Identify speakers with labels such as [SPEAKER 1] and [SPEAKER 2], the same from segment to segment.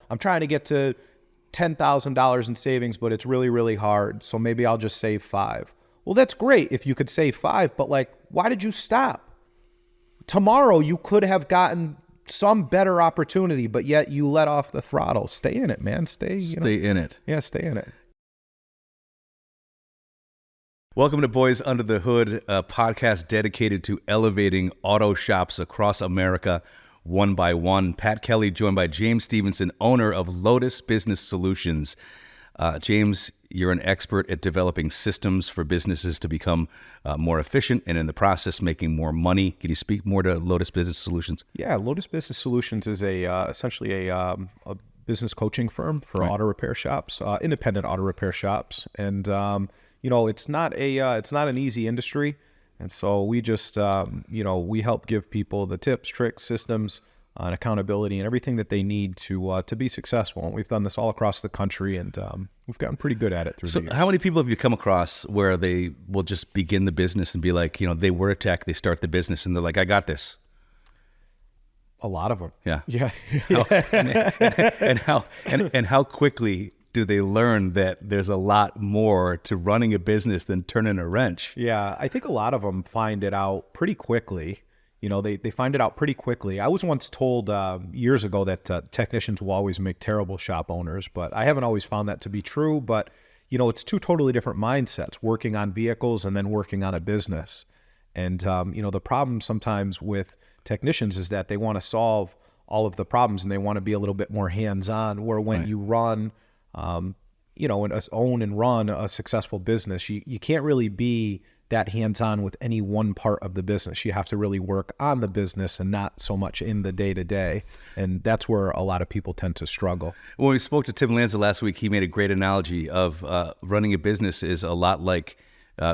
[SPEAKER 1] I'm trying to get to $10,000 in savings, but it's really, really hard. So maybe I'll just save 5. Well, that's great if you could save 5, but like, why did you stop? Tomorrow you could have gotten some better opportunity, but yet you let off the throttle. Stay in it, man. Stay
[SPEAKER 2] in it.
[SPEAKER 1] Yeah, stay in it.
[SPEAKER 2] Welcome to Boys Under the Hood, a podcast dedicated to elevating auto shops across America one by one. Pat Kelly joined by James Stevenson, owner of Lotus Business Solutions. James, you're an expert at developing systems for businesses to become more efficient and in the process making more money. Can you speak more to Lotus Business Solutions?
[SPEAKER 1] Yeah, Lotus Business Solutions is essentially a business coaching firm for auto repair shops, independent auto repair shops. And, it's not an easy industry. And so we just, we help give people the tips, tricks, systems, and accountability and everything that they need to be successful. And we've done this all across the country, and we've gotten pretty good at it through the years.
[SPEAKER 2] So how many people have you come across where they will just begin the business and be like, they were a tech, they start the business, and they're like, I got this?
[SPEAKER 1] A lot of them.
[SPEAKER 2] Yeah.
[SPEAKER 1] Yeah.
[SPEAKER 2] And how quickly do they learn that there's a lot more to running a business than turning a wrench?
[SPEAKER 1] Yeah, I think a lot of them find it out pretty quickly. They find it out pretty quickly. I was once told years ago that technicians will always make terrible shop owners, but I haven't always found that to be true. But, it's 2 totally different mindsets, working on vehicles and then working on a business. And, the problem sometimes with technicians is that they want to solve all of the problems and they want to be a little bit more hands-on, where when you run and own and run a successful business, you can't really be that hands-on with any one part of the business. You have to really work on the business and not so much in the day-to-day. And that's where a lot of people tend to struggle.
[SPEAKER 2] When we spoke to Tim Lanza last week, he made a great analogy of running a business is a lot like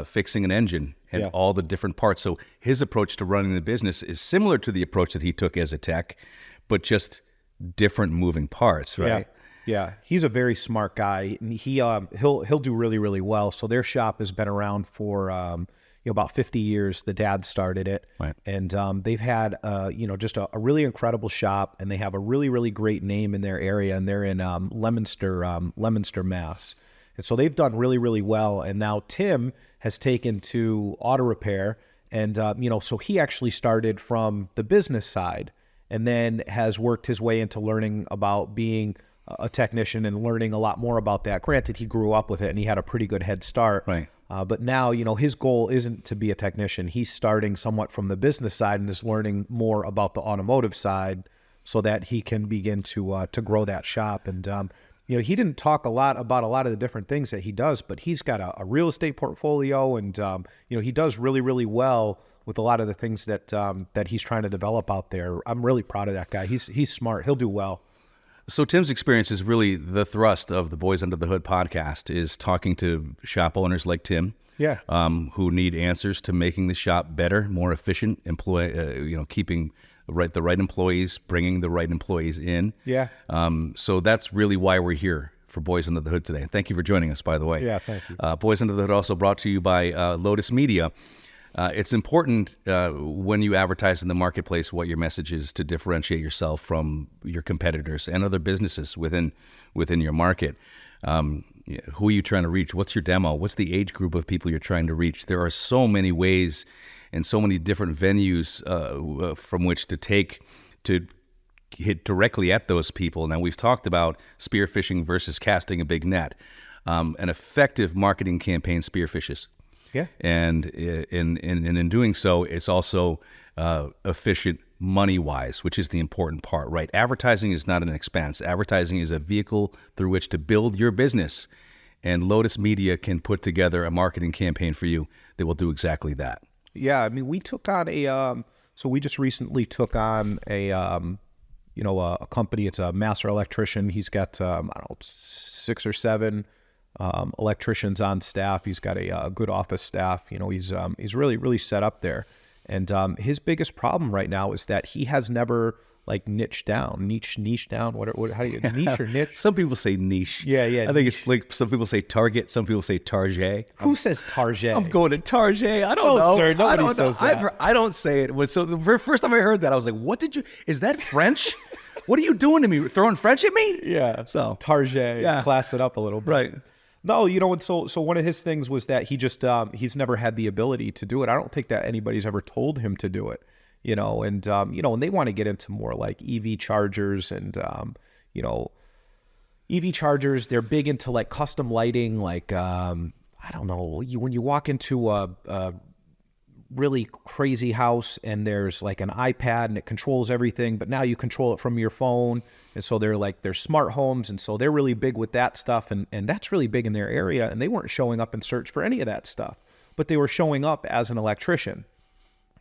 [SPEAKER 2] fixing an engine and all the different parts. So his approach to running the business is similar to the approach that he took as a tech, but just different moving parts, right?
[SPEAKER 1] Yeah, he's a very smart guy, and he'll do really, really well. So their shop has been around for about 50 years. The dad started it,
[SPEAKER 2] right.
[SPEAKER 1] And they've had just a really incredible shop, and they have a really, really great name in their area, and they're in Leominster, Mass. And so they've done really, really well. And now Tim has taken to auto repair, and so he actually started from the business side, and then has worked his way into learning about being a technician and learning a lot more about that. Granted, he grew up with it and he had a pretty good head start.
[SPEAKER 2] Right.
[SPEAKER 1] But now, his goal isn't to be a technician. He's starting somewhat from the business side and is learning more about the automotive side so that he can begin to grow that shop. And, he didn't talk a lot about a lot of the different things that he does, but he's got a real estate portfolio, and, he does really, really well with a lot of the things that he's trying to develop out there. I'm really proud of that guy. He's smart. He'll do well.
[SPEAKER 2] So Tim's experience is really the thrust of the Boys Under the Hood podcast, is talking to shop owners like Tim, who need answers to making the shop better, more efficient, keeping the right employees, bringing the right employees in.
[SPEAKER 1] Yeah.
[SPEAKER 2] So that's really why we're here for Boys Under the Hood today. Thank you for joining us, by the way.
[SPEAKER 1] Yeah, thank you.
[SPEAKER 2] Boys Under the Hood also brought to you by Lotus Media. It's important when you advertise in the marketplace what your message is to differentiate yourself from your competitors and other businesses within your market. Who are you trying to reach? What's your demo? What's the age group of people you're trying to reach? There are so many ways and so many different venues from which to take to hit directly at those people. Now, we've talked about spearfishing versus casting a big net. An effective marketing campaign spearfishes.
[SPEAKER 1] Yeah.
[SPEAKER 2] And in doing so, it's also efficient money-wise, which is the important part, right? Advertising is not an expense. Advertising is a vehicle through which to build your business. And Lotus Media can put together a marketing campaign for you that will do exactly that.
[SPEAKER 1] Yeah, I mean, we took on we just recently took on a company. It's a master electrician. He's got, 6 or 7 electricians on staff. He's got a good office staff. He's really, really set up there. And his biggest problem right now is that he has never niche down. What how do you niche or niche?
[SPEAKER 2] Some people say niche.
[SPEAKER 1] Yeah.
[SPEAKER 2] I think it's like some people say Target, some people say Target.
[SPEAKER 1] Who says Target?
[SPEAKER 2] I'm going to Target. I don't know.
[SPEAKER 1] Sir, nobody says that.
[SPEAKER 2] I don't say it. So the first time I heard that, I was like, "What did you? Is that French?" What are you doing to me? Throwing French at me?
[SPEAKER 1] Yeah.
[SPEAKER 2] So
[SPEAKER 1] Target,
[SPEAKER 2] Yeah.
[SPEAKER 1] class it up a little bit.
[SPEAKER 2] right.
[SPEAKER 1] No, and so one of his things was that he just he's never had the ability to do it. I don't think that anybody's ever told him to do it, and and they want to get into more like EV chargers and EV chargers. They're big into like custom lighting, like I don't know, when you walk into a really crazy house and there's like an iPad and it controls everything, but now you control it from your phone. And so they're smart homes. And so they're really big with that stuff. And that's really big in their area. And they weren't showing up in search for any of that stuff, but they were showing up as an electrician,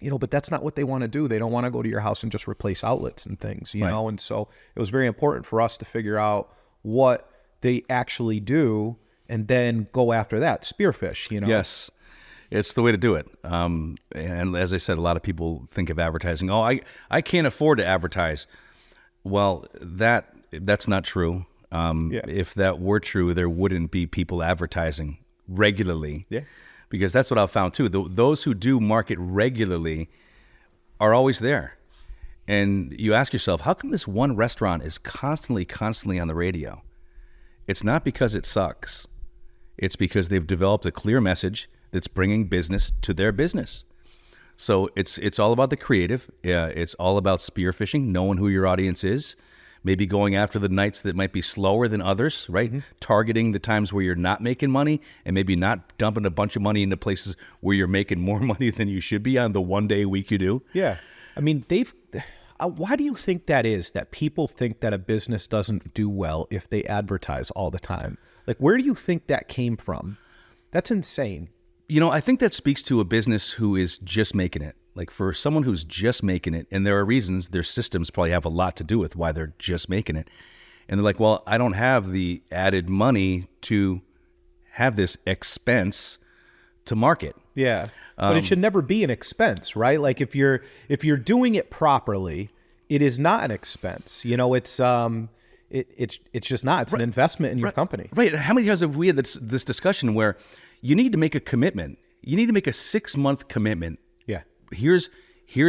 [SPEAKER 1] but that's not what they want to do. They don't want to go to your house and just replace outlets and things,
[SPEAKER 2] Right.
[SPEAKER 1] And so it was very important for us to figure out what they actually do and then go after that, spearfish,
[SPEAKER 2] Yes. It's the way to do it. And as I said, a lot of people think of advertising. Oh, I can't afford to advertise. Well, that's not true. If that were true, there wouldn't be people advertising regularly.
[SPEAKER 1] Yeah.
[SPEAKER 2] Because that's what I've found too. Those who do market regularly are always there. And you ask yourself, how come this one restaurant is constantly on the radio? It's not because it sucks. It's because they've developed a clear message that's bringing business to their business. So it's all about the creative. It's all about spearfishing, knowing who your audience is, maybe going after the nights that might be slower than others, right? Mm-hmm. Targeting the times where you're not making money and maybe not dumping a bunch of money into places where you're making more money than you should be on the one day a week you do.
[SPEAKER 1] Yeah. I mean, why do you think that is, that people think that a business doesn't do well if they advertise all the time? Like, where do you think that came from? That's insane.
[SPEAKER 2] I think that speaks to a business who is just making it. Like for someone who's just making it, and there are reasons, their systems probably have a lot to do with why they're just making it. And they're like, well, I don't have the added money to have this expense to market.
[SPEAKER 1] Yeah. But it should never be an expense, right? Like if you're doing it properly, it is not an expense. It's just not. It's an investment in your company.
[SPEAKER 2] Right. How many times have we had this discussion where you need to make a commitment? You need to make a 6-month commitment.
[SPEAKER 1] Yeah.
[SPEAKER 2] Here's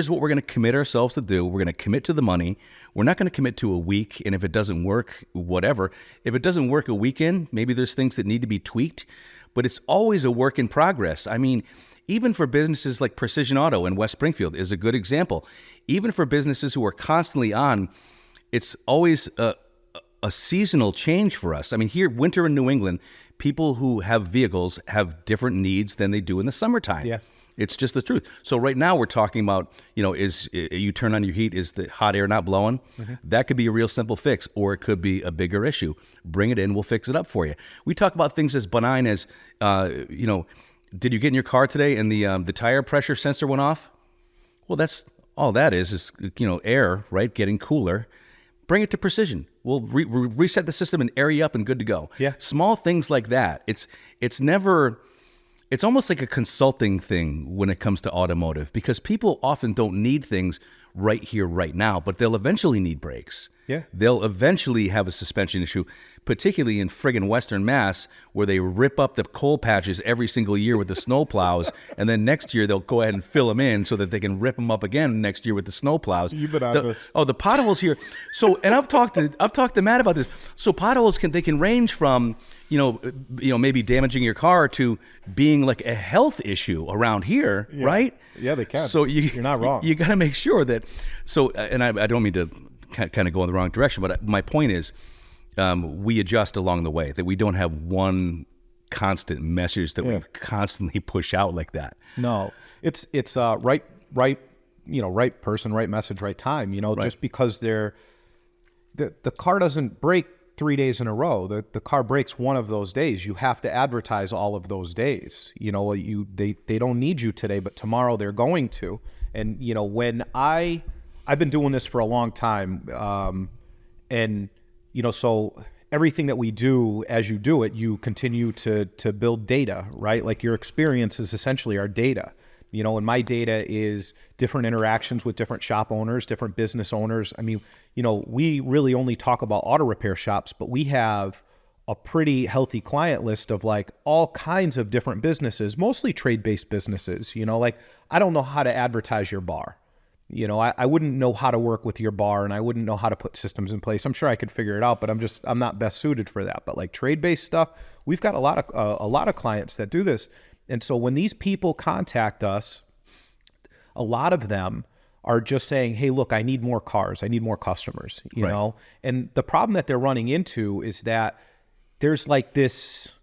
[SPEAKER 2] what we're going to commit ourselves to do. We're going to commit to the money. We're not going to commit to a week. And if it doesn't work, whatever. If it doesn't work a weekend, maybe there's things that need to be tweaked. But it's always a work in progress. I mean, even for businesses like Precision Auto in West Springfield is a good example. Even for businesses who are constantly on, it's always a seasonal change for us. I mean, here, winter in New England, people who have vehicles have different needs than they do in the summertime.
[SPEAKER 1] Yeah.
[SPEAKER 2] It's just the truth. So right now we're talking about, is you turn on your heat, is the hot air not blowing? Mm-hmm. That could be a real simple fix, or it could be a bigger issue. Bring it in, we'll fix it up for you. We talk about things as benign as, did you get in your car today and the tire pressure sensor went off? Well, that's all that is air, right, getting cooler. Bring it to Precision. We'll reset the system and air you up and good to go.
[SPEAKER 1] Yeah.
[SPEAKER 2] Small things like that. It's almost like a consulting thing when it comes to automotive, because people often don't need things right here, right now, but they'll eventually need brakes.
[SPEAKER 1] Yeah.
[SPEAKER 2] They'll eventually have a suspension issue, particularly in friggin' Western Mass, where they rip up the coal patches every single year with the snow plows, and then next year they'll go ahead and fill them in so that they can rip them up again next year with the snow plows.
[SPEAKER 1] You've been on this.
[SPEAKER 2] Oh, the potholes here. So, and I've talked to Matt about this. So potholes can range from maybe damaging your car to being like a health issue around here, right?
[SPEAKER 1] Yeah, they can.
[SPEAKER 2] So
[SPEAKER 1] you're not wrong.
[SPEAKER 2] You got to make sure that. So, and I don't mean to kind of go in the wrong direction, but my point is, we adjust along the way. That we don't have one constant message that we constantly push out like that.
[SPEAKER 1] No, it's right person, right message, right time.
[SPEAKER 2] Right.
[SPEAKER 1] Just because the car doesn't break 3 days in a row, the car breaks one of those days. You have to advertise all of those days. They don't need you today, but tomorrow they're going to. And when I've been doing this for a long time, and so everything that we do, as you do it, you continue to build data, right? Like your experience is essentially our data. And my data is different interactions with different shop owners, different business owners. I mean, we really only talk about auto repair shops, but we have a pretty healthy client list of like all kinds of different businesses, mostly trade-based businesses. Like, I don't know how to advertise your bar. You know, I wouldn't know how to work with your bar, and I wouldn't know how to put systems in place. I'm sure I could figure it out, but I'm not best suited for that. But like trade-based stuff, we've got a lot of clients that do this. And so when these people contact us, a lot of them are just saying, hey, look, I need more cars. I need more customers, you know? And the problem that they're running into is that there's like this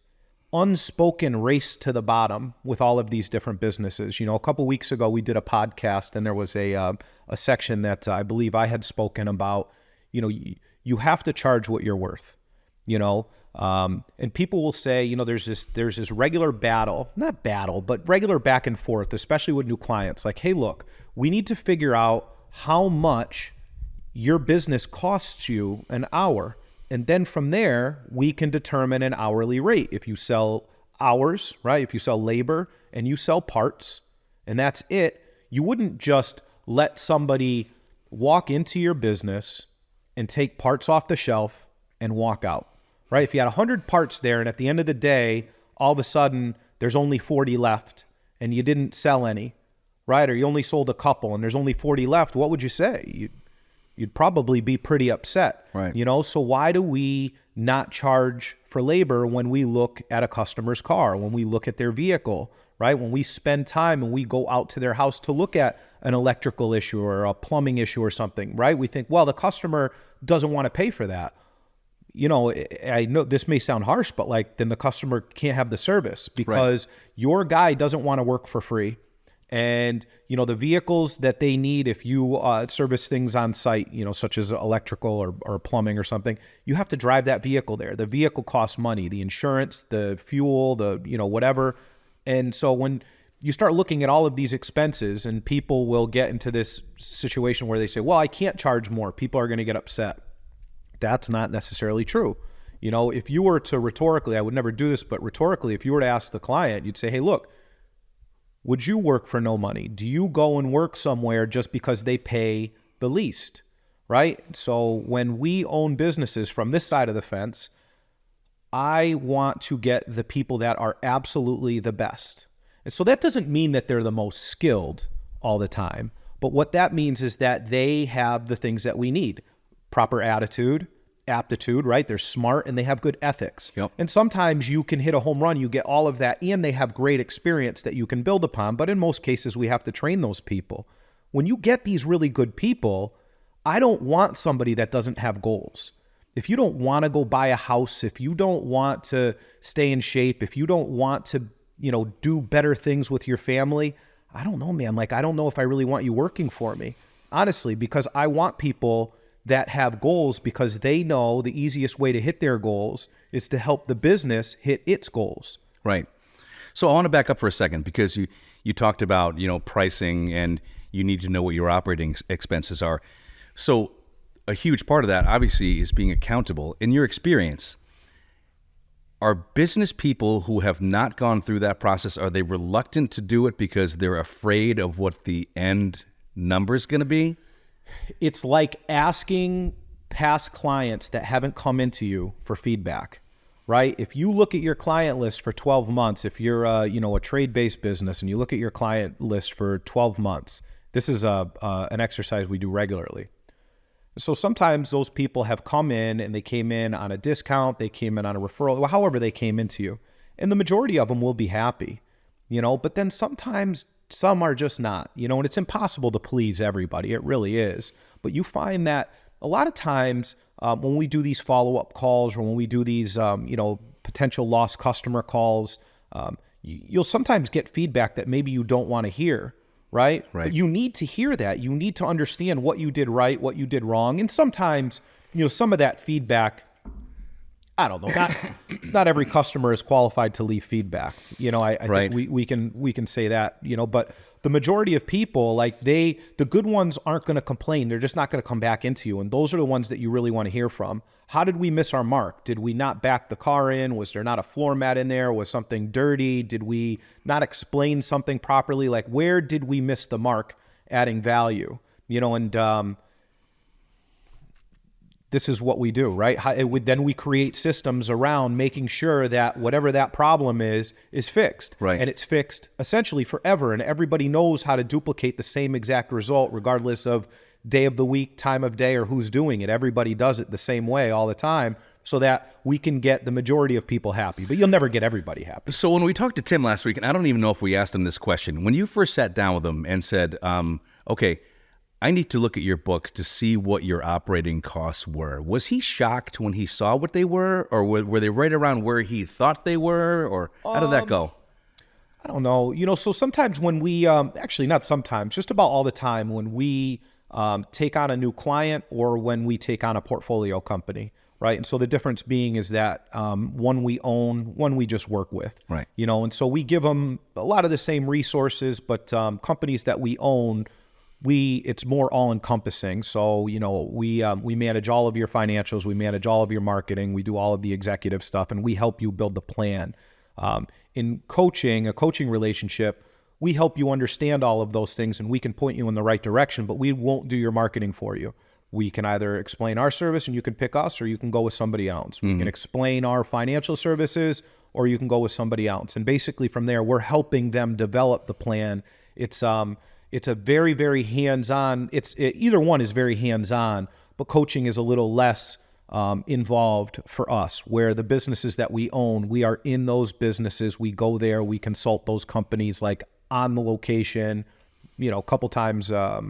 [SPEAKER 1] unspoken race to the bottom with all of these different businesses. You know, a couple of weeks ago, we did a podcast, and there was a section that I believe I had spoken about. You know, you have to charge what you're worth, you know? And people will say, you know, there's this regular not battle, but regular back and forth, especially with new clients. Like, hey, look, we need to figure out how much your business costs you an hour. And then from there, we can determine an hourly rate. If you sell hours, right? If you sell labor and you sell parts, and that's it, you wouldn't just let somebody walk into your business and take parts off the shelf and walk out, right? If you had 100 parts there, and at the end of the day, all of a sudden there's only 40 left and you didn't sell any, right? Or you only sold a couple and there's only 40 left, what would you say? You'd probably be pretty upset,
[SPEAKER 2] right?
[SPEAKER 1] You know, so why do we not charge for labor when we look at a customer's car, when we look at their vehicle, right? When we spend time and we go out to their house to look at an electrical issue or a plumbing issue or something, right? We think, well, the customer doesn't want to pay for that. You know, I know this may sound harsh, but like, then the customer can't have the service because your guy doesn't want to work for free. And, you know, the vehicles that they need, if you service things on site, you know, such as electrical or plumbing or something, you have to drive that vehicle there. The vehicle costs money, the insurance, the fuel, you know, whatever. And so when you start looking at all of these expenses, and people will get into this situation where they say, well, I can't charge more. People are going to get upset. That's not necessarily true. You know, if you were to rhetorically, I would never do this, but rhetorically, if you were to ask the client, you'd say, hey, look, would you work for no money? Do you go and work somewhere just because they pay the least, right? So when we own businesses from this side of the fence, I want to get the people that are absolutely the best. And so that doesn't mean that they're the most skilled all the time, but what that means is that they have the things that we need: proper attitude, aptitude, right? They're smart and they have good ethics.
[SPEAKER 2] Yep.
[SPEAKER 1] And sometimes you can hit a home run, you get all of that, and they have great experience that you can build upon. But in most cases, we have to train those people. When you get these really good people, I don't want somebody that doesn't have goals. If you don't want to go buy a house, if you don't want to stay in shape, if you don't want to, you know, do better things with your family, I don't know, man. Like, I don't know if I really want you working for me, honestly, because I want people that have goals, because they know the easiest way to hit their goals is to help the business hit its goals.
[SPEAKER 2] Right. So I want to back up for a second, because you talked about, you know, pricing, and you need to know what your operating expenses are. So a huge part of that obviously is being accountable. In your experience, are business people who have not gone through that process, are they reluctant to do it because they're afraid of what the end number is going to be?
[SPEAKER 1] It's like asking past clients that haven't come into you for feedback, right? If you look at your client list for 12 months, if you're a trade-based business and you look at your client list for 12 months, this is an exercise we do regularly. So sometimes those people have come in and they came in on a discount, they came in on a referral, however they came into you. And the majority of them will be happy, you know, but then sometimes some are just not, you know, and it's impossible to please everybody. It really is. But you find that a lot of times when we do these follow-up calls, or when we do these, potential lost customer calls, you'll sometimes get feedback that maybe you don't want to hear, right? But you need to hear that. You need to understand what you did right, what you did wrong. And sometimes, you know, some of that feedback, I don't know, not every customer is qualified to leave feedback. You know, I think we can say that, you know, but the majority of people, like the good ones aren't going to complain. They're just not going to come back into you. And those are the ones that you really want to hear from. How did we miss our mark? Did we not back the car in? Was there not a floor mat in there? Was something dirty? Did we not explain something properly? Like, where did we miss the mark adding value? You know, and this is what we do, right? Then we create systems around making sure that whatever that problem is fixed.
[SPEAKER 2] Right.
[SPEAKER 1] And it's fixed essentially forever. And everybody knows how to duplicate the same exact result, regardless of day of the week, time of day, or who's doing it. Everybody does it the same way all the time so that we can get the majority of people happy. But you'll never get everybody happy.
[SPEAKER 2] So when we talked to Tim last week, and I don't even know if we asked him this question, when you first sat down with him and said, okay, I need to look at your books to see what your operating costs were. Was he shocked when he saw what they were, or were they right around where he thought they were, or how did that go?
[SPEAKER 1] I don't know. So sometimes when we, actually not sometimes, just about all the time when we take on a new client or when we take on a portfolio company, right? And so the difference being is that one we own, one we just work with.
[SPEAKER 2] Right.
[SPEAKER 1] And so we give them a lot of the same resources, but companies that we own, it's more all-encompassing. So, we manage all of your financials, we manage all of your marketing, we do all of the executive stuff, and we help you build the plan. In coaching, a coaching relationship, we help you understand all of those things, and we can point you in the right direction, but we won't do your marketing for you. We can either explain our service and you can pick us, or you can go with somebody else. We can explain our financial services, or you can go with somebody else. And basically from there, we're helping them develop the plan. It's a very, very hands-on. Either one is very hands-on, but coaching is a little less involved for us, where the businesses that we own, we are in those businesses. We go there, we consult those companies like on the location, a couple times, I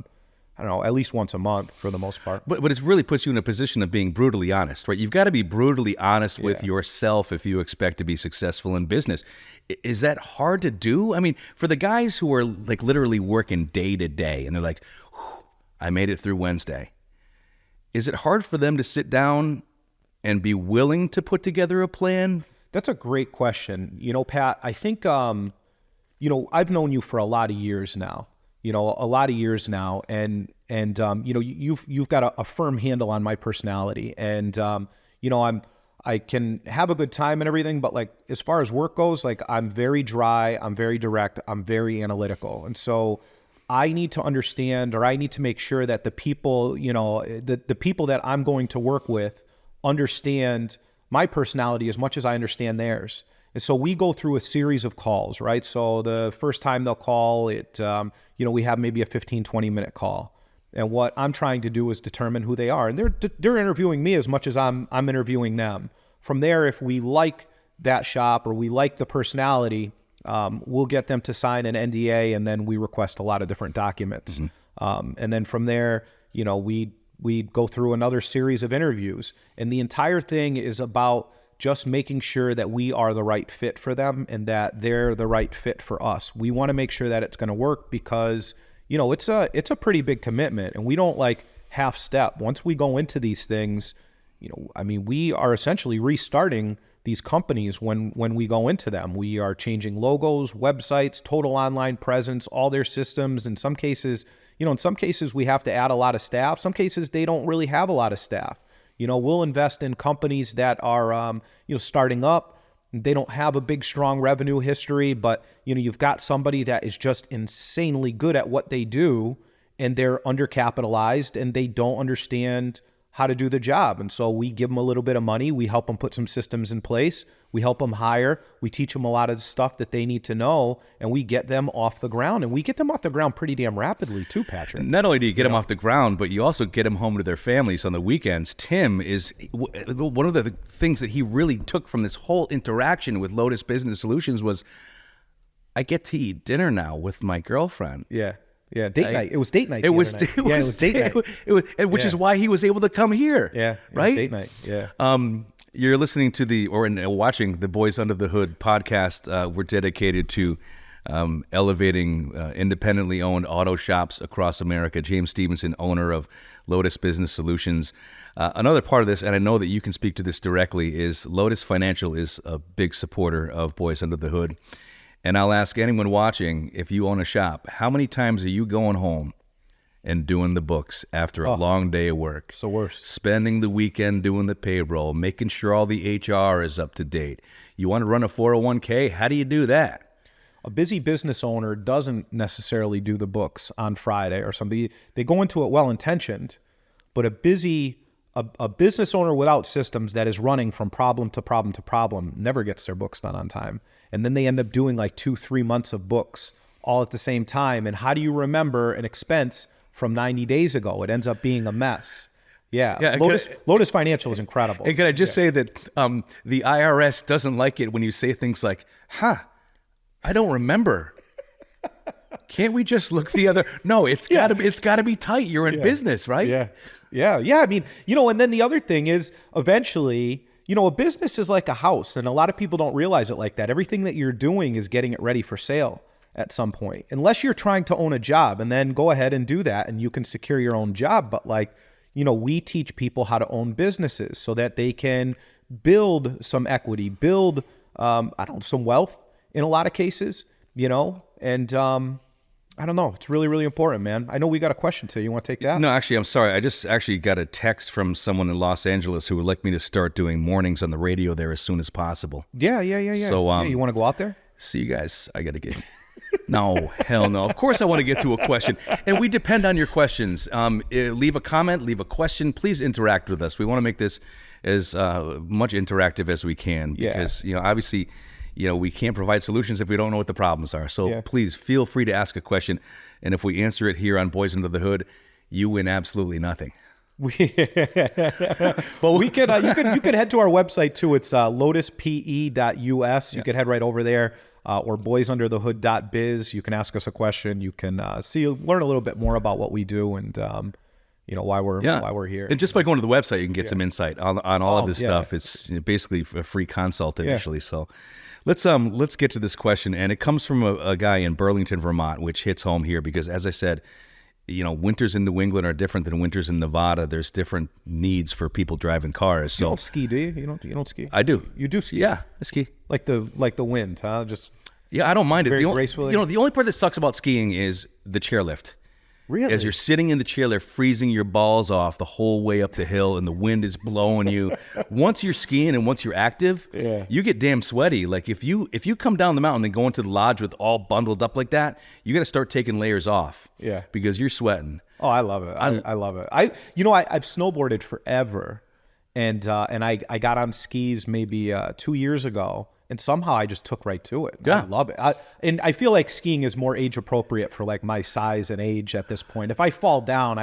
[SPEAKER 1] don't know, at least once a month for the most part.
[SPEAKER 2] But it really puts you in a position of being brutally honest, right? You've got to be brutally honest with yourself if you expect to be successful in business. Is that hard to do? I mean, for the guys who are like literally working day to day and they're like, I made it through Wednesday. Is it hard for them to sit down and be willing to put together a plan?
[SPEAKER 1] That's a great question. Pat, I think, I've known you for a lot of years now. And you've got a firm handle on my personality, and I can have a good time and everything, but like as far as work goes, like I'm very dry, I'm very direct, I'm very analytical, and so I need to understand, or I need to make sure that the people, the people that I'm going to work with understand my personality as much as I understand theirs. And so we go through a series of calls, right? So the first time they'll call it, we have maybe a 15, 20-minute call. And what I'm trying to do is determine who they are. And they're interviewing me as much as I'm interviewing them. From there, if we like that shop or we like the personality, we'll get them to sign an NDA, and then we request a lot of different documents. And then from there, we go through another series of interviews. And the entire thing is about just making sure that we are the right fit for them and that they're the right fit for us. We want to make sure that it's going to work because, it's a pretty big commitment, and we don't like half step. Once we go into these things, we are essentially restarting these companies when we go into them. We are changing logos, websites, total online presence, all their systems. In some cases, we have to add a lot of staff. Some cases they don't really have a lot of staff. We'll invest in companies that are, starting up. They don't have a big, strong revenue history, but, you've got somebody that is just insanely good at what they do, and they're undercapitalized and they don't understand how to do the job. And so we give them a little bit of money. We help them put some systems in place. We help them hire. We teach them a lot of the stuff that they need to know, and we get them off the ground. And we get them off the ground pretty damn rapidly too, Patrick.
[SPEAKER 2] Not only do you get them off the ground, but you also get them home to their families on the weekends. Tim is one of the things that he really took from this whole interaction with Lotus Business Solutions was, I get to eat dinner now with my girlfriend.
[SPEAKER 1] Yeah. Yeah, date night. It was date night.
[SPEAKER 2] It was date night. Which is why he was able to come here.
[SPEAKER 1] Yeah,
[SPEAKER 2] right.
[SPEAKER 1] Was date night. Yeah.
[SPEAKER 2] You're listening to watching the Boys Under the Hood podcast. We're dedicated to elevating independently owned auto shops across America. James Stevenson, owner of Lotus Business Solutions. Another part of this, and I know that you can speak to this directly, is Lotus Financial is a big supporter of Boys Under the Hood. And I'll ask anyone watching, if you own a shop, how many times are you going home and doing the books after a long day of work?
[SPEAKER 1] It's the worst.
[SPEAKER 2] Spending the weekend doing the payroll, making sure all the HR is up to date. You want to run a 401k? How do you do that?
[SPEAKER 1] A busy business owner doesn't necessarily do the books on Friday or something. They go into it well-intentioned, but a busy a business owner without systems that is running from problem to problem to problem never gets their books done on time. And then they end up doing like 2-3 months of books all at the same time. And how do you remember an expense from 90 days ago? It ends up being a mess. Yeah. Lotus Financial is incredible.
[SPEAKER 2] And can I just say that the IRS doesn't like it when you say things like, I don't remember. Can't we just look the other? No, it's gotta be tight. You're in business, right?
[SPEAKER 1] Yeah. I mean, and then the other thing is eventually, a business is like a house, and a lot of people don't realize it like that. Everything that you're doing is getting it ready for sale at some point, unless you're trying to own a job, and then go ahead and do that and you can secure your own job. But we teach people how to own businesses so that they can build some equity, build, some wealth in a lot of cases, and, I don't know. It's really, really important, man. I know we got a question too. You want to take that?
[SPEAKER 2] No, actually, I'm sorry. I just actually got a text from someone in Los Angeles who would like me to start doing mornings on the radio there as soon as possible.
[SPEAKER 1] Yeah. So, you want to go out there?
[SPEAKER 2] See you guys. I got to get... No, hell no. Of course I want to get to a question. And we depend on your questions. Leave a comment, leave a question. Please interact with us. We want to make this as much interactive as we can because, obviously... we can't provide solutions if we don't know what the problems are. So please feel free to ask a question. And if we answer it here on Boys Under the Hood, you win absolutely nothing.
[SPEAKER 1] But you could head to our website too. It's lotuspe.us. You could head right over there, or boysunderthehood.biz. You can ask us a question. You can learn a little bit more about what we do and why we're here.
[SPEAKER 2] And just by going to the website, you can get some insight on all of this stuff. It's basically a free consult initially. So let's get to this question. And it comes from a guy in Burlington, Vermont, which hits home here because, as I said, winters in New England are different than winters in Nevada. There's different needs for people driving cars. So
[SPEAKER 1] you don't ski, do you? You don't ski?
[SPEAKER 2] I do.
[SPEAKER 1] You do ski?
[SPEAKER 2] Yeah, I ski.
[SPEAKER 1] Like the wind, huh? Just
[SPEAKER 2] I don't mind it.
[SPEAKER 1] Very gracefully.
[SPEAKER 2] The only part that sucks about skiing is the chairlift.
[SPEAKER 1] Really?
[SPEAKER 2] As you're sitting in the chair, they're freezing your balls off the whole way up the hill, and the wind is blowing you. Once you're skiing and once you're active, you get damn sweaty. Like if you come down the mountain and go into the lodge with all bundled up like that, you got to start taking layers off.
[SPEAKER 1] Yeah,
[SPEAKER 2] because you're sweating.
[SPEAKER 1] Oh, I love it. I love it. I've snowboarded forever, and I got on skis maybe 2 years ago. And somehow I just took right to it.
[SPEAKER 2] Yeah.
[SPEAKER 1] I love it. And I feel like skiing is more age appropriate for like my size and age at this point. If I fall down,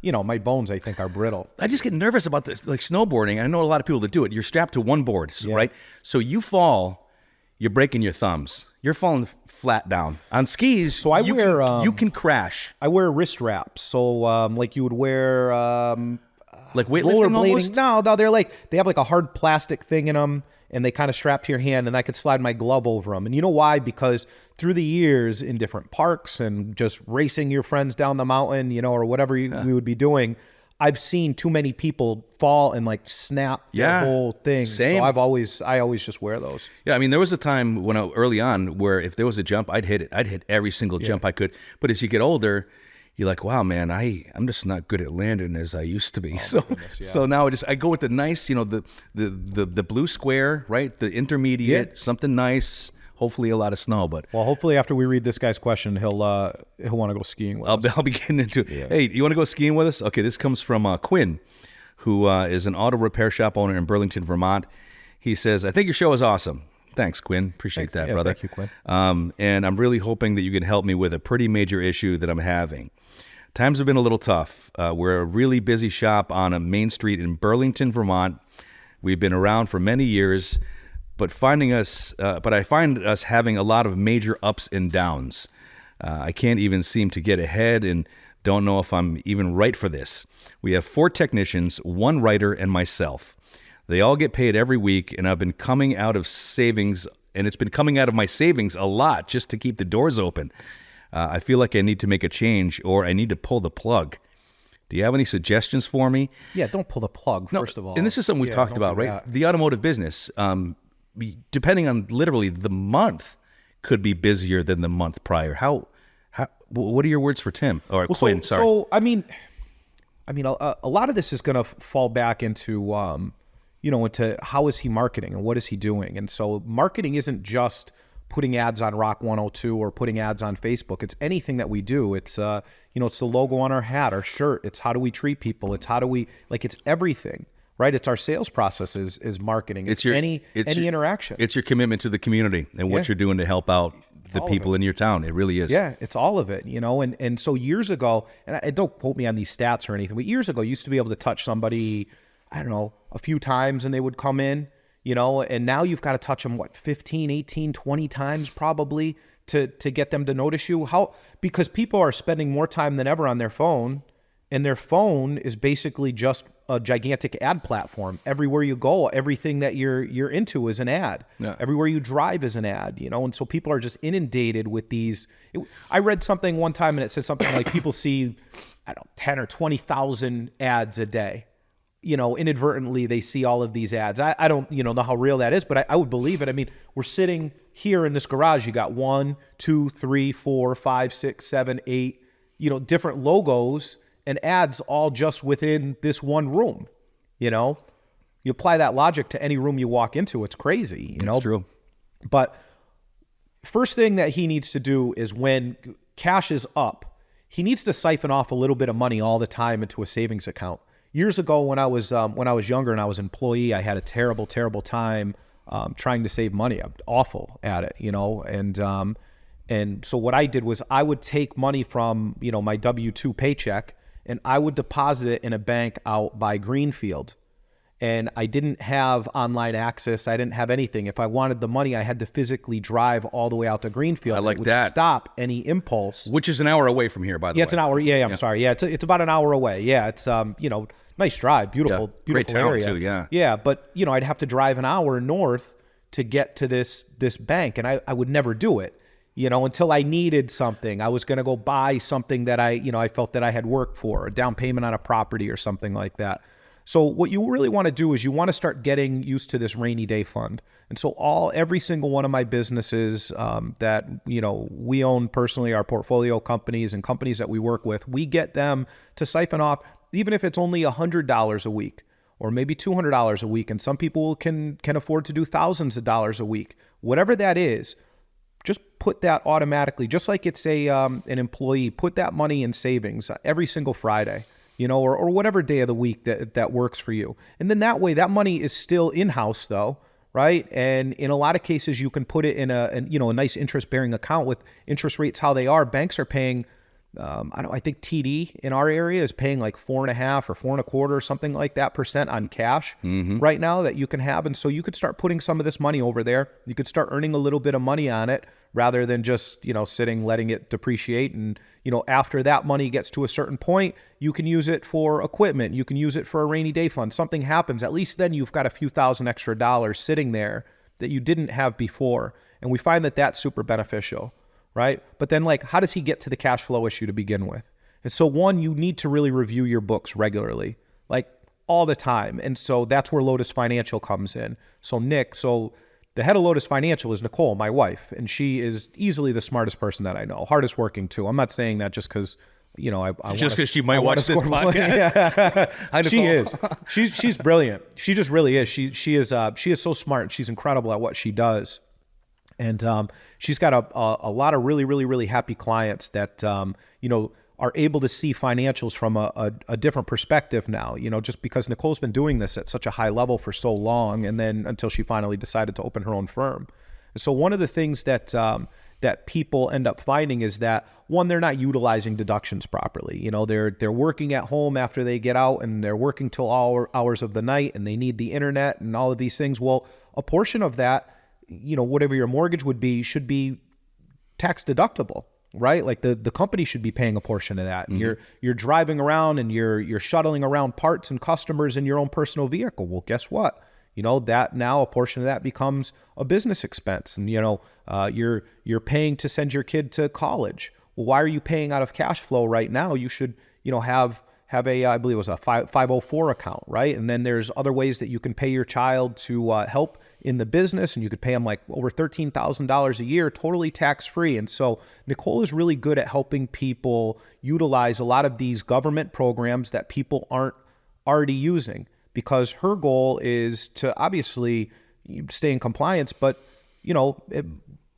[SPEAKER 1] my bones, I think, are brittle.
[SPEAKER 2] I just get nervous about this, like snowboarding. I know a lot of people that do it. You're strapped to one board, right? So you fall, you're breaking your thumbs. You're falling flat down. On skis,
[SPEAKER 1] so
[SPEAKER 2] you can crash.
[SPEAKER 1] I wear wrist wraps. So like you would wear...
[SPEAKER 2] like weightlifting almost?
[SPEAKER 1] No, they have like a hard plastic thing in them. And they kind of strap to your hand, and I could slide my glove over them. And you know why? Because through the years in different parks and just racing your friends down the mountain, or whatever we would be doing, I've seen too many people fall and like snap the whole thing.
[SPEAKER 2] Same.
[SPEAKER 1] So I always just wear those.
[SPEAKER 2] Yeah, I mean, there was a time when early on where if there was a jump, I'd hit it. I'd hit every single jump I could. But as you get older, you're like, wow, man, I'm just not good at landing as I used to be. So now I go with the nice, the blue square, right? The intermediate, something nice. Hopefully a lot of snow, but
[SPEAKER 1] hopefully after we read this guy's question, he'll want to go skiing with us.
[SPEAKER 2] I'll be getting into it. Yeah. Hey, you want to go skiing with us? Okay, this comes from Quinn, who is an auto repair shop owner in Burlington, Vermont. He says, I think your show is awesome. Thanks, Quinn. Appreciate that, brother.
[SPEAKER 1] Thank you, Quinn.
[SPEAKER 2] And I'm really hoping that you can help me with a pretty major issue that I'm having. Times have been a little tough. We're a really busy shop on a main street in Burlington, Vermont. We've been around for many years, but I find us having a lot of major ups and downs. I can't even seem to get ahead and don't know if I'm even right for this. We have 4 technicians, 1 writer, and myself. They all get paid every week, and I've been coming out of savings, and it's been coming out of my savings a lot just to keep the doors open. I feel like I need to make a change, or I need to pull the plug. Do you have any suggestions for me?
[SPEAKER 1] Yeah, don't pull the plug, first of all.
[SPEAKER 2] And this is something we've talked about, right? The automotive business, depending on literally the month, could be busier than the month prior. What are your words for Tim? Or Quinn, sorry.
[SPEAKER 1] So, I mean, a lot of this is going to fall back into, into how is he marketing and what is he doing? And so marketing isn't just putting ads on Rock 102 or putting ads on Facebook. It's anything that we do. It's it's the logo on our hat, our shirt. It's how do we treat people. It's how do we it's everything, right? It's our sales process is marketing. It's any interaction.
[SPEAKER 2] It's your commitment to the community and what you're doing to help out the people in your town. It really is.
[SPEAKER 1] Yeah, it's all of it, and so years ago, and I don't quote me on these stats or anything, but years ago, you used to be able to touch somebody, I don't know, a few times and they would come in, and now you've got to touch them, 15, 18, 20 times probably to get them to notice you. Because people are spending more time than ever on their phone, and their phone is basically just a gigantic ad platform. Everywhere you go, everything that you're into is an ad. Yeah. Everywhere you drive is an ad, and so people are just inundated with these. I read something one time and it said something like people see, 10 or 20,000 ads a day. Inadvertently they see all of these ads. I don't, know how real that is, but I would believe it. I mean, we're sitting here in this garage. You got 1, 2, 3, 4, 5, 6, 7, 8, different logos and ads all just within this one room. You apply that logic to any room you walk into, it's crazy,
[SPEAKER 2] That's true.
[SPEAKER 1] But first thing that he needs to do is when cash is up, he needs to siphon off a little bit of money all the time into a savings account. Years ago, when I was younger and I was an employee, I had a terrible time trying to save money. I'm awful at it, and so what I did was I would take money from my W-2 paycheck and I would deposit it in a bank out by Greenfield. And I didn't have online access. I didn't have anything. If I wanted the money, I had to physically drive all the way out to Greenfield.
[SPEAKER 2] I like
[SPEAKER 1] which
[SPEAKER 2] that.
[SPEAKER 1] Stop any impulse.
[SPEAKER 2] Which is an hour away from here, by the way.
[SPEAKER 1] Yeah, it's an hour. Yeah, I'm sorry. Yeah, it's about an hour away. Yeah, it's nice drive, beautiful
[SPEAKER 2] great town
[SPEAKER 1] area
[SPEAKER 2] too. Yeah.
[SPEAKER 1] Yeah, but I'd have to drive an hour north to get to this bank, and I would never do it. Until I needed something. I was going to go buy something that I felt that I had worked for, a down payment on a property or something like that. So what you really want to do is you want to start getting used to this rainy day fund. And so every single one of my businesses that, we own personally, our portfolio companies and companies that we work with, we get them to siphon off, even if it's only $100 a week or maybe $200 a week. And some people can afford to do thousands of dollars a week, whatever that is. Just put that automatically, just like it's an employee, put that money in savings every single Friday, or whatever day of the week that works for you. And then that way, that money is still in-house though, right? And in a lot of cases, you can put it in a nice interest-bearing account with interest rates how they are. Banks are paying, I think TD in our area is paying like 4.5 or 4.25 or something like that % on cash right now that you can have. And so you could start putting some of this money over there. You could start earning a little bit of money on it rather than just, sitting, letting it depreciate. And, after that money gets to a certain point, you can use it for equipment. You can use it for a rainy day fund. Something happens. At least then you've got a few thousand extra dollars sitting there that you didn't have before. And we find that that's super beneficial. Right? But then how does he get to the cash flow issue to begin with? And so one, you need to really review your books regularly, all the time. And so that's where Lotus Financial comes in. So the head of Lotus Financial is Nicole, my wife, and she is easily the smartest person that I know, hardest working too. I'm not saying that just because,
[SPEAKER 2] just because she might watch this podcast.
[SPEAKER 1] Yeah. She is. She's brilliant. She just really is. She is so smart. She's incredible at what she does. And she's got a lot of really, really, really happy clients that, are able to see financials from a different perspective now, just because Nicole's been doing this at such a high level for so long, and then until she finally decided to open her own firm. And so one of the things that people end up finding is that, one, they're not utilizing deductions properly. They're working at home after they get out, and they're working till all hours of the night, and they need the internet and all of these things. Well, a portion of that, whatever your mortgage would be, should be tax deductible, right? The company should be paying a portion of that. And you're driving around and you're shuttling around parts and customers in your own personal vehicle. Well, guess what? That now a portion of that becomes a business expense. And, you're paying to send your kid to college. Well, why are you paying out of cash flow right now? You should, have a, I believe it was a 504 account, right? And then there's other ways that you can pay your child to help in the business, and you could pay them over $13,000 a year, totally tax-free. And so Nicole is really good at helping people utilize a lot of these government programs that people aren't already using, because her goal is to obviously stay in compliance, but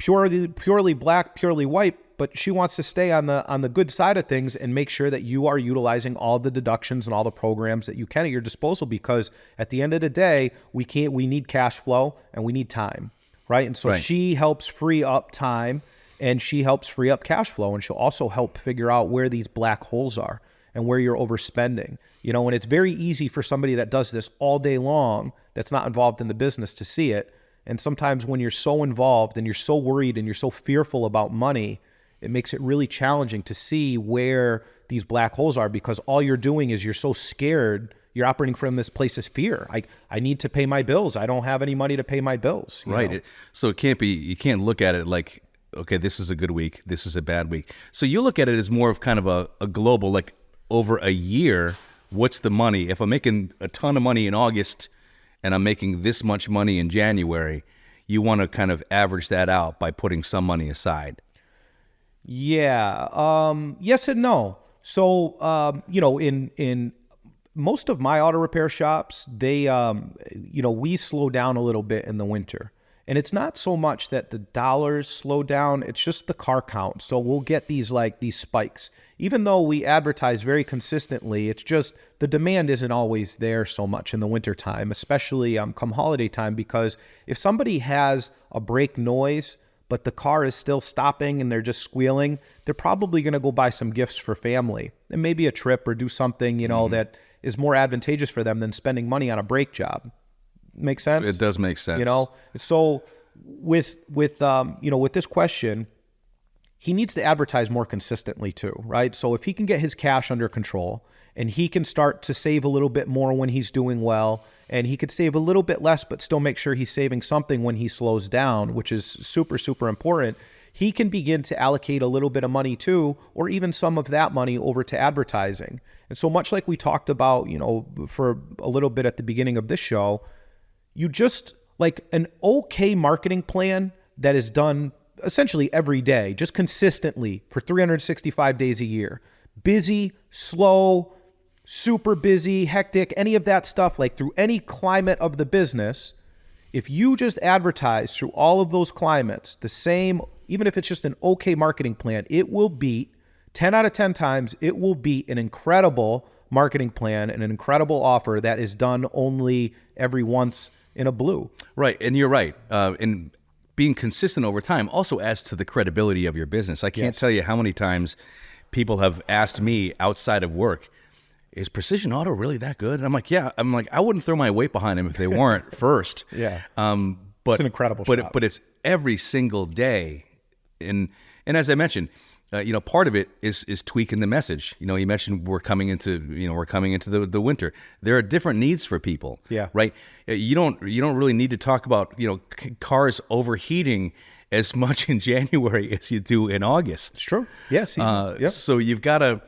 [SPEAKER 1] purely black, purely white, but she wants to stay on the good side of things and make sure that you are utilizing all the deductions and all the programs that you can at your disposal, because at the end of the day, we need cash flow and we need time, right? And so she helps free up time and she helps free up cash flow, and she'll also help figure out where these black holes are and where you're overspending. And it's very easy for somebody that does this all day long that's not involved in the business to see it. And sometimes when you're so involved and you're so worried and you're so fearful about money, it makes it really challenging to see where these black holes are, because all you're doing is you're so scared. You're operating from this place of fear. I need to pay my bills. I don't have any money to pay my bills.
[SPEAKER 2] Right. So you can't look at it like, okay, this is a good week, this is a bad week. So you look at it as more of kind of a global, like over a year, what's the money? If I'm making a ton of money in August and I'm making this much money in January, you want to kind of average that out by putting some money aside.
[SPEAKER 1] Yeah. Yes and no. So, in most of my auto repair shops, they, we slow down a little bit in the winter. And it's not so much that the dollars slow down, it's just the car count. So we'll get these spikes. Even though we advertise very consistently, it's just the demand isn't always there so much in the wintertime, especially come holiday time, because if somebody has a brake noise, but the car is still stopping and they're just squealing, they're probably going to go buy some gifts for family and maybe a trip or do something, that is more advantageous for them than spending money on a brake job. Make sense?
[SPEAKER 2] It does make sense.
[SPEAKER 1] So with this question, he needs to advertise more consistently too, right? So if he can get his cash under control and he can start to save a little bit more when he's doing well, and he could save a little bit less, but still make sure he's saving something when he slows down, which is super, super important, he can begin to allocate a little bit of money too, or even some of that money over to advertising. And so much like we talked about, for a little bit at the beginning of this show, you just like an okay marketing plan that is done essentially every day, just consistently for 365 days a year. Busy, slow, super busy, hectic, any of that stuff, like through any climate of the business, if you just advertise through all of those climates the same, even if it's just an okay marketing plan, it will beat 10 out of 10 times, it will beat an incredible marketing plan and an incredible offer that is done only every once in a blue.
[SPEAKER 2] Right. And you're right. And being consistent over time also adds to the credibility of your business. I can't tell you how many times people have asked me outside of work, is Precision Auto really that good? And I'm like, yeah. I'm like, I wouldn't throw my weight behind them if they weren't first.
[SPEAKER 1] Yeah.
[SPEAKER 2] But
[SPEAKER 1] it's an incredible shop.
[SPEAKER 2] But it's every single day. And as I mentioned, part of it is tweaking the message. You mentioned we're coming into the winter. There are different needs for people.
[SPEAKER 1] Yeah.
[SPEAKER 2] Right. You don't really need to talk about cars overheating as much in January as you do in August.
[SPEAKER 1] It's true. Yes. Yeah,
[SPEAKER 2] So you've got to,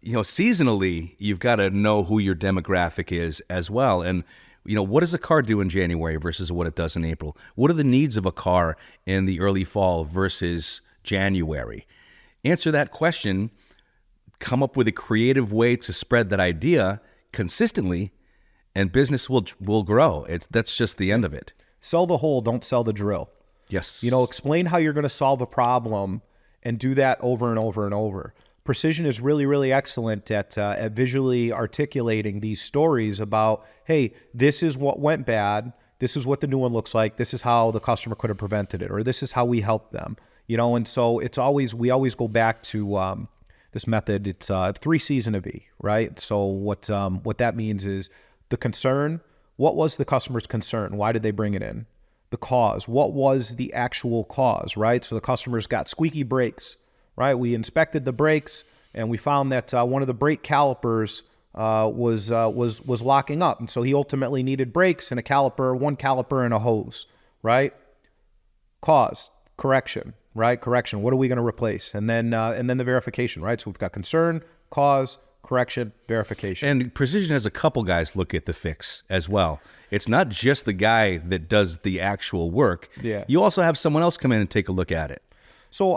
[SPEAKER 2] seasonally, you've got to know who your demographic is as well. And what does a car do in January versus what it does in April? What are the needs of a car in the early fall versus January? Answer that question, come up with a creative way to spread that idea consistently, and business will grow. That's just the end of it.
[SPEAKER 1] Sell the hole, don't sell the drill.
[SPEAKER 2] Yes.
[SPEAKER 1] Explain how you're going to solve a problem and do that over and over and over. Precision is really, really excellent at visually articulating these stories about, hey, this is what went bad. This is what the new one looks like. This is how the customer could have prevented it, or this is how we helped them. And so we always go back to this method. It's 3 C's and a V, right? So what that means is the concern. What was the customer's concern? Why did they bring it in? The cause. What was the actual cause, right? So the customer's got squeaky brakes, right? We inspected the brakes and we found that one of the brake calipers was locking up, and so he ultimately needed brakes and one caliper and a hose, right? Cause, correction. Right? Correction. What are we going to replace? And then the verification, right? So we've got concern, cause, correction, verification.
[SPEAKER 2] And Precision has a couple guys look at the fix as well. It's not just the guy that does the actual work.
[SPEAKER 1] Yeah.
[SPEAKER 2] You also have someone else come in and take a look at it.
[SPEAKER 1] So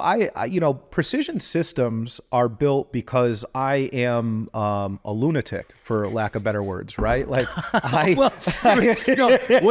[SPEAKER 1] precision systems are built because I am a lunatic, for lack of better words, right? Like
[SPEAKER 2] what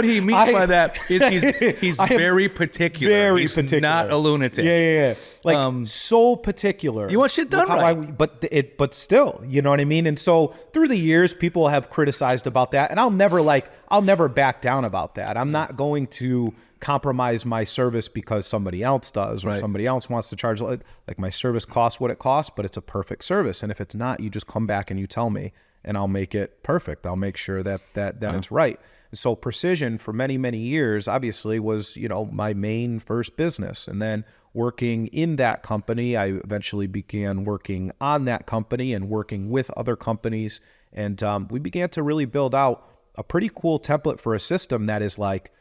[SPEAKER 2] he means by that is he's very particular.
[SPEAKER 1] Very
[SPEAKER 2] he's
[SPEAKER 1] particular.
[SPEAKER 2] not a lunatic.
[SPEAKER 1] Yeah. Like so particular.
[SPEAKER 2] You want shit done right.
[SPEAKER 1] But still, you know what I mean? And so through the years, people have criticized about that, and I'll never back down about that. I'm not going to compromise my service because somebody else does, or somebody else wants to charge. Like my service costs what it costs, but it's a perfect service. And if it's not, you just come back and you tell me, and I'll make it perfect. I'll make sure that it's right. So precision for many, many years, obviously, was, my main first business. And then working in that company, I eventually began working on that company and working with other companies. And we began to really build out a pretty cool template for a system that is like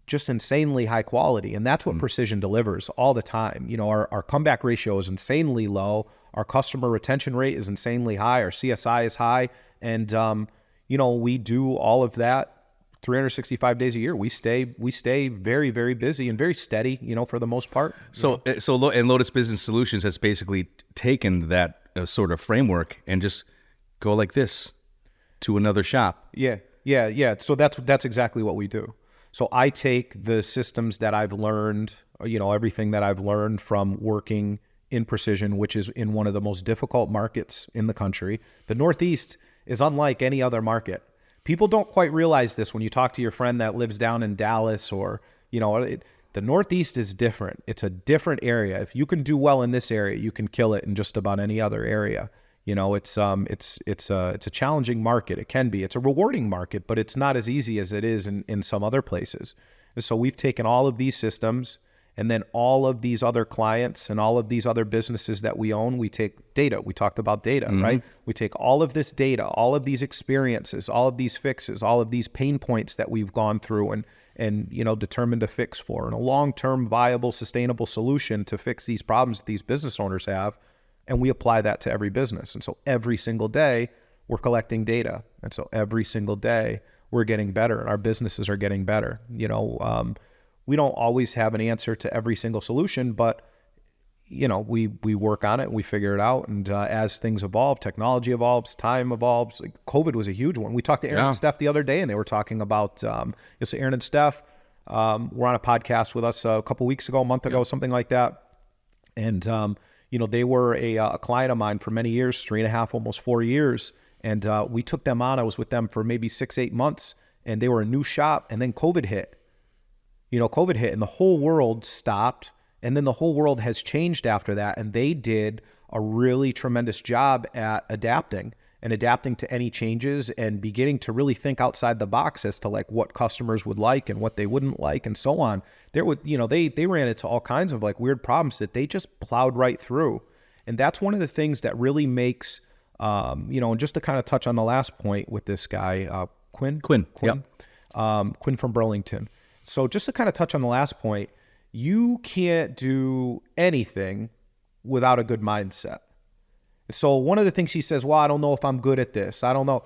[SPEAKER 1] just insanely high quality. And that's what precision delivers all the time. Our comeback ratio is insanely low. Our customer retention rate is insanely high. Our CSI is high. And, we do all of that 365 days a year. We stay very, very busy and very steady, for the most part.
[SPEAKER 2] So Lotus Business Solutions has basically taken that sort of framework and just go like this to another shop.
[SPEAKER 1] Yeah. So that's exactly what we do. So I take the systems that I've learned, everything that I've learned from working in precision, which is in one of the most difficult markets in the country. The Northeast is unlike any other market. People don't quite realize this when you talk to your friend that lives down in Dallas or, the Northeast is different. It's a different area. If you can do well in this area, you can kill it in just about any other area. It's a challenging market. It can be. It's a rewarding market, but it's not as easy as it is in some other places. And so we've taken all of these systems, and then all of these other clients and all of these other businesses that we own, we take data. We talked about data, right? We take all of this data, all of these experiences, all of these fixes, all of these pain points that we've gone through and determined a fix for, and a long-term viable, sustainable solution to fix these problems that these business owners have. And we apply that to every business. And so every single day we're collecting data. And so every single day we're getting better, and our businesses are getting better. We don't always have an answer to every single solution, but we work on it and we figure it out. And as things evolve, technology evolves, time evolves. Like COVID was a huge one. We talked to Aaron and Steph the other day, and they were talking about, so Aaron and Steph were on a podcast with us a couple weeks ago, a month ago, something like that. And, they were a client of mine for many years, 3.5, almost 4 years. And we took them on. I was with them for maybe 6-8 months, and they were a new shop. And then COVID hit. COVID hit, and the whole world stopped. And then the whole world has changed after that. And they did a really tremendous job at adapting to any changes and beginning to really think outside the box as to like what customers would like and what they wouldn't like and so on. They ran into all kinds of like weird problems that they just plowed right through. And that's one of the things that really makes, and just to kind of touch on the last point with this guy, Quinn from Burlington. So just to kind of touch on the last point, you can't do anything without a good mindset. So one of the things he says, well, I don't know if I'm good at this. I don't know.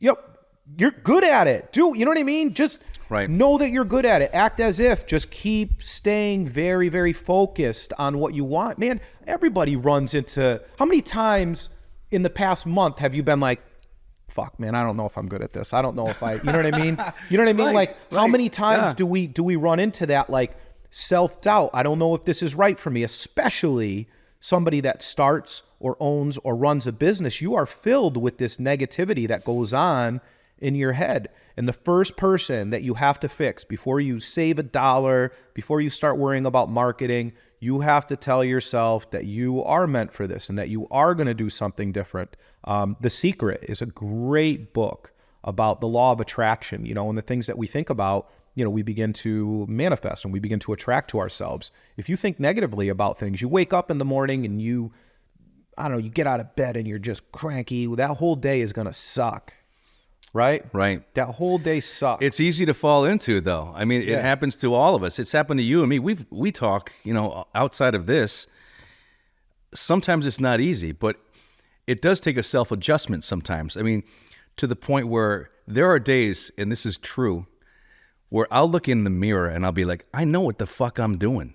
[SPEAKER 1] Yep, you're good at it. You know what I mean? Just know that you're good at it. Act as if. Just keep staying very, very focused on what you want. Man, everybody runs into, how many times in the past month have you been like, fuck, man, I don't know if I'm good at this. I don't know if you know what I mean? You know what I mean? How many times do we run into that like self-doubt? I don't know if this is right for me, especially somebody that starts or owns or runs a business. You are filled with this negativity that goes on in your head. And the first person that you have to fix before you save $1, before you start worrying about marketing, you have to tell yourself that you are meant for this and that you are going to do something different. The Secret is a great book about the law of attraction, and the things that we think about, we begin to manifest and we begin to attract to ourselves. If you think negatively about things, you wake up in the morning and you get out of bed and you're just cranky, that whole day is going to suck. Right? That whole day sucks.
[SPEAKER 2] It's easy to fall into, though. I mean, it happens to all of us. It's happened to you and me. We talk, outside of this. Sometimes it's not easy, but it does take a self-adjustment sometimes. I mean, to the point where there are days, and this is true, where I'll look in the mirror and I'll be like, I know what the fuck I'm doing.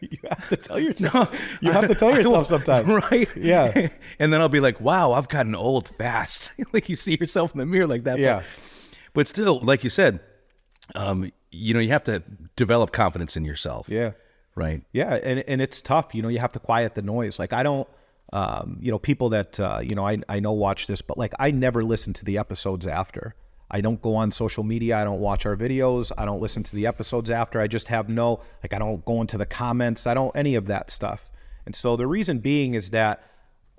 [SPEAKER 1] You have to tell yourself. You have to tell yourself sometimes.
[SPEAKER 2] Right?
[SPEAKER 1] Yeah.
[SPEAKER 2] And then I'll be like, wow, I've gotten old fast. Like you see yourself in the mirror like that.
[SPEAKER 1] Yeah.
[SPEAKER 2] But still, like you said, you have to develop confidence in yourself.
[SPEAKER 1] Yeah.
[SPEAKER 2] Right.
[SPEAKER 1] Yeah. And it's tough. You have to quiet the noise. Like I don't, people that, I know watch this, but like I never listen to the episodes after. I don't go on social media. I don't watch our videos. I don't listen to the episodes after. I just have I don't go into the comments. I don't, any of that stuff. And so the reason being is that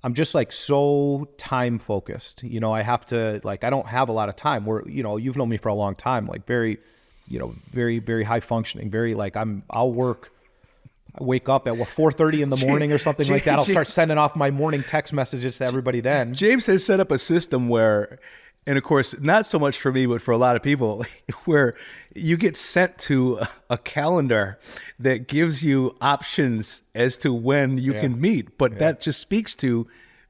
[SPEAKER 1] I'm just like so time focused. I have to, like, I don't have a lot of time. You've known me for a long time, like very, very, very high functioning, very like I wake up at 4:30 in the morning or something like that. I'll start sending off my morning text messages to everybody then.
[SPEAKER 2] James has set up a system where, and of course, not so much for me, but for a lot of people, where you get sent to a calendar that gives you options as to when you can meet. But that just speaks to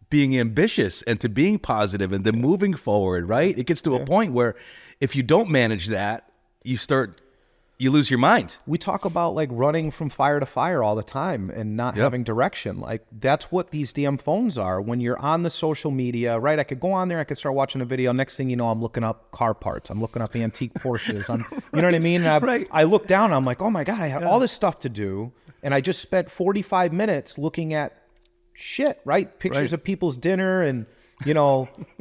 [SPEAKER 2] being ambitious and to being positive and to moving forward, right? It gets to a point where if you don't manage that, you lose your mind.
[SPEAKER 1] We talk about like running from fire to fire all the time and not having direction. Like that's what these damn phones are. When you're on the social media, right? I could go on there, I could start watching a video. Next thing you know, I'm looking up car parts. I'm looking up antique Porsches. You know what I mean? And I look down and I'm like, oh my God, I had all this stuff to do. And I just spent 45 minutes looking at shit, right? Pictures of people's dinner and,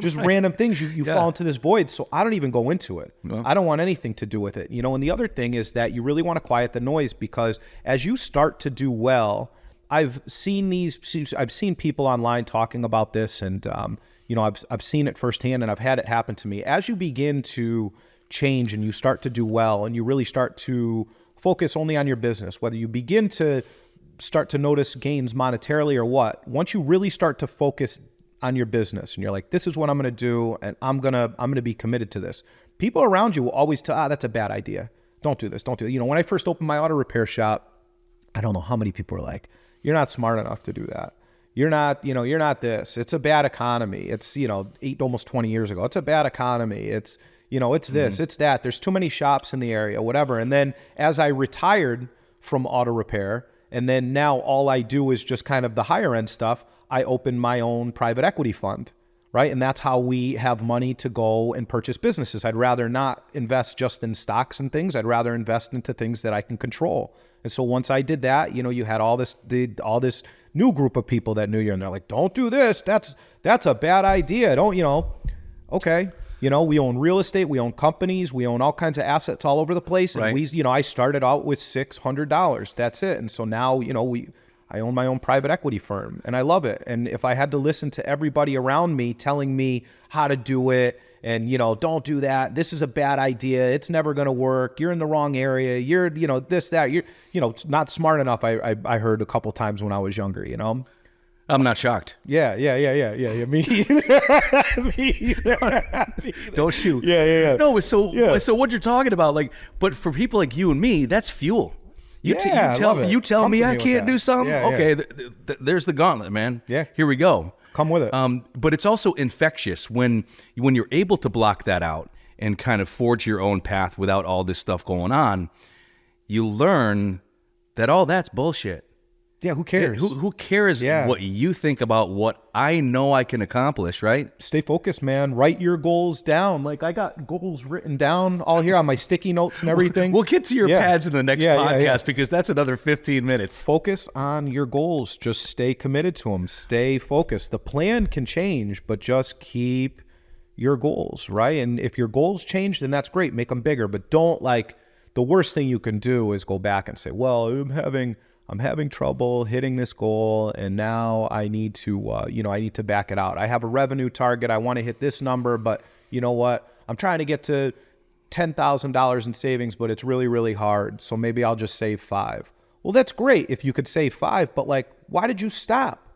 [SPEAKER 1] just random things. You fall into this void. So I don't even go into it. No. I don't want anything to do with it. And the other thing is that you really want to quiet the noise, because as you start to do well, I've seen people online talking about this, and I've seen it firsthand, and I've had it happen to me. As you begin to change and you start to do well, and you really start to focus only on your business, whether you begin to start to notice gains monetarily or what, once you really start to focus on your business and you're like, this is what I'm going to do, and I'm going to be committed to this, people around you will always tell, that's a bad idea. Don't do this. Don't do it. When I first opened my auto repair shop, I don't know how many people were like, you're not smart enough to do that. You're not this. It's a bad economy. It's, almost 20 years ago. It's a bad economy. It's, it's this, it's that. There's too many shops in the area, whatever. And then as I retired from auto repair, and then now all I do is just kind of the higher end stuff, I opened my own private equity fund, right? And that's how we have money to go and purchase businesses. I'd rather not invest just in stocks and things. I'd rather invest into things that I can control. And so once I did that, you had all this new group of people that knew you, and they're like, don't do this. That's a bad idea. Don't, okay. We own real estate, we own companies, we own all kinds of assets all over the place. And I started out with $600. That's it. And so now, I own my own private equity firm, and I love it. And if I had to listen to everybody around me telling me how to do it and, don't do that, this is a bad idea, it's never going to work, you're in the wrong area, you're, this, that, you're, not smart enough, I heard a couple times when I was younger,
[SPEAKER 2] I'm not shocked.
[SPEAKER 1] Yeah. Me either.
[SPEAKER 2] Don't shoot.
[SPEAKER 1] Yeah.
[SPEAKER 2] No, so what you're talking about, like, but for people like you and me, that's fuel. You tell me I can't do something?
[SPEAKER 1] Yeah,
[SPEAKER 2] okay, there's the gauntlet, man.
[SPEAKER 1] Yeah.
[SPEAKER 2] Here we go.
[SPEAKER 1] Come with it.
[SPEAKER 2] But it's also infectious when you're able to block that out and kind of forge your own path without all this stuff going on. You learn that all that's bullshit.
[SPEAKER 1] Yeah, who cares?
[SPEAKER 2] Who cares what you think about what I know I can accomplish, right?
[SPEAKER 1] Stay focused, man. Write your goals down. Like I got goals written down all here on my sticky notes and everything.
[SPEAKER 2] We'll get to your pads in the next podcast because that's another 15 minutes.
[SPEAKER 1] Focus on your goals. Just stay committed to them. Stay focused. The plan can change, but just keep your goals, right? And if your goals change, then that's great. Make them bigger, but don't the worst thing you can do is go back and say, well, I'm having trouble hitting this goal, and now I need to, I need to back it out. I have a revenue target. I want to hit this number, but you know what? I'm trying to get to $10,000 in savings, but it's really, really hard. So maybe I'll just save $5,000. Well, that's great if you could save $5,000, but why did you stop?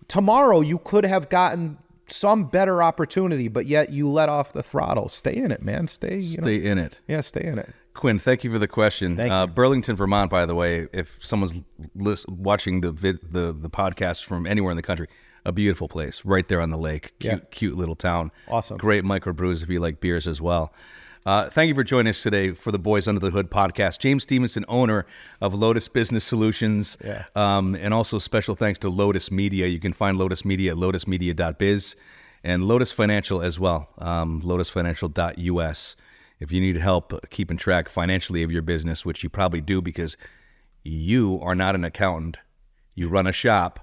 [SPEAKER 1] Tomorrow you could have gotten some better opportunity, but yet you let off the throttle. Stay in it, man. Stay
[SPEAKER 2] in it.
[SPEAKER 1] Yeah, stay in it.
[SPEAKER 2] Quinn, thank you for the question.
[SPEAKER 1] Thank you.
[SPEAKER 2] Burlington, Vermont, by the way, if someone's watching the podcast from anywhere in the country, a beautiful place right there on the lake. Cute little town.
[SPEAKER 1] Awesome.
[SPEAKER 2] Great microbrews if you like beers as well. Thank you for joining us today for the Boys Under the Hood podcast. James Stevenson, owner of Lotus Business Solutions, and also special thanks to Lotus Media. You can find Lotus Media at lotusmedia.biz and Lotus Financial as well, lotusfinancial.us. If you need help keeping track financially of your business, which you probably do because you are not an accountant, you run a shop,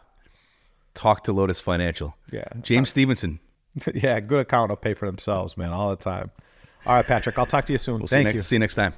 [SPEAKER 2] talk to Lotus Financial.
[SPEAKER 1] Yeah.
[SPEAKER 2] James Stevenson.
[SPEAKER 1] Yeah, good account will pay for themselves, man, all the time. All right, Patrick, I'll talk to you soon. Thank you.
[SPEAKER 2] See you next time.